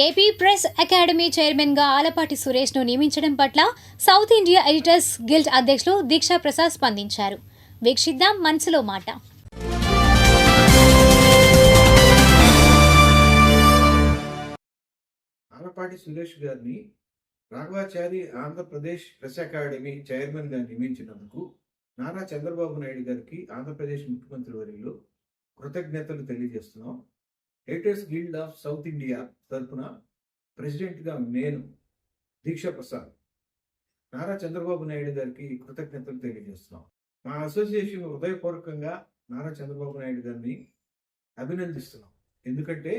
AP press academy చైర్మన్గా ఆలపాటి సురేష్ను నియమించడం పట్ల సౌత్ ఇండియా ఎడిటర్స్ గిల్డ్ అధ్యక్షులు దీక్షా ప్రసాద్ స్పందించారు. వీక్షిద్దాం మనసులో మాట. ఆలపాటి సురేష్ గారిని రాఘవాచారి ఆంధ్రప్రదేశ్ ప్రెస్ అకాడమీ చైర్మన్గా నియమించినందుకు నారా చంద్రబాబు నాయుడు గారికి ఆంధ్రప్రదేశ్ ముఖ్యమంత్రి వర్యులు కృతజ్ఞతలు తెలియజేస్తున్నాం. Editors guild of south India తరఫున ప్రెసిడెంట్గా నేను దీక్షా ప్రసాద్ నారా చంద్రబాబు నాయుడు గారికి కృతజ్ఞతలు తెలియజేస్తున్నాం. మా అసోసియేషన్ హృదయపూర్వకంగా నారా చంద్రబాబు నాయుడు గారిని అభినందిస్తున్నాం. ఎందుకంటే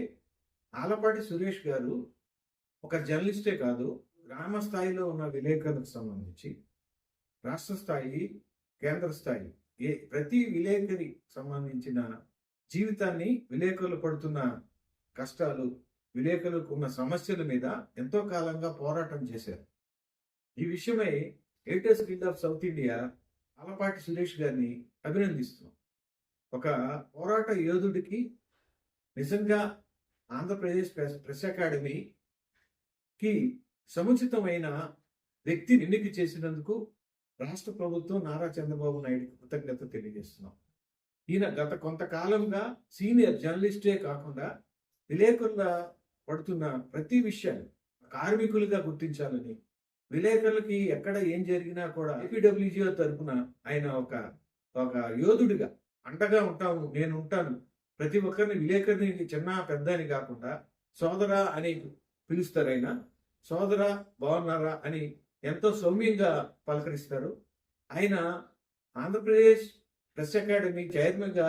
ఆలపాటి సురేష్ గారు ఒక జర్నలిస్టే కాదు, గ్రామ స్థాయిలో ఉన్న విలేకరులకు సంబంధించి రాష్ట్ర స్థాయి, కేంద్ర స్థాయి ప్రతి విలేకరి సంబంధించిన జీవితాన్ని, విలేకరులు పడుతున్న కష్టాలు, విలేకరులకు ఉన్న సమస్యల మీద ఎంతో కాలంగా పోరాటం చేశారు. ఈ విషయమై editors guild of south India Alapati Suresh గారిని అభినందిస్తున్నాం. ఒక పోరాట యోధుడికి నిజంగా ఆంధ్రప్రదేశ్ ప్రెస్ అకాడమీకి సముచితమైన వ్యక్తి ఎన్నిక చేసినందుకు రాష్ట్ర ప్రభుత్వం నారా చంద్రబాబు నాయుడుకి కృతజ్ఞత తెలియజేస్తున్నాం. ఈయన గత కొంతకాలంగా సీనియర్ జర్నలిస్టే కాకుండా విలేకరుల పడుతున్న ప్రతి విషయాన్ని కార్మికులుగా గుర్తించాలని, విలేకరులకి ఎక్కడ ఏం జరిగినా కూడా ఏపీడబ్ల్యూజీఓ తరఫున ఆయన ఒక యోధుడిగా అండగా ఉంటాము, నేను ఉంటాను, ప్రతి ఒక్కరిని విలేకరిని చిన్న పెద్ద అని కాకుండా సోదరా అని పిలుస్తారు. ఆయన సోదరా బాగున్నారా అని ఎంతో సౌమ్యంగా పలకరిస్తారు. ఆయన ఆంధ్రప్రదేశ్ ప్రెస్ అకాడమీ చైర్మన్గా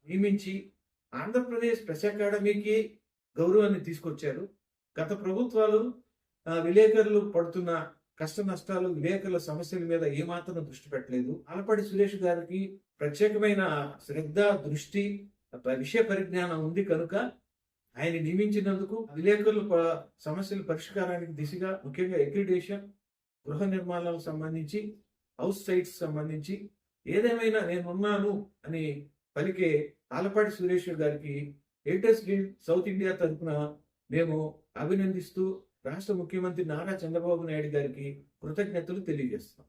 నియమించి ఆంధ్రప్రదేశ్ ప్రెస్ అకాడమీకి గౌరవాన్ని తీసుకొచ్చారు. గత ప్రభుత్వాలు విలేకరులు పడుతున్న కష్ట నష్టాలు, విలేకరుల సమస్యల మీద ఏమాత్రం దృష్టి పెట్టలేదు. ఆలపాటి సురేష్ గారికి ప్రత్యేకమైన శ్రద్ధ, దృష్టి, విషయ పరిజ్ఞానం ఉంది కనుక ఆయన నియమించినందుకు విలేకరుల సమస్యల పరిష్కారానికి దిశగా, ముఖ్యంగా అక్రిడేషన్, గృహ నిర్మాణాలకు సంబంధించి, హౌస్ సైట్స్ సంబంధించి ఏదేమైనా నేనున్నాను అని పలికే ఆలపాటి సురేష్ గారికి ఎడిటర్స్ గిల్డ్ సౌత్ ఇండియా తరఫున మేము అభినందిస్తూ రాష్ట్ర ముఖ్యమంత్రి నారా చంద్రబాబు నాయుడు గారికి కృతజ్ఞతలు తెలియజేస్తాం.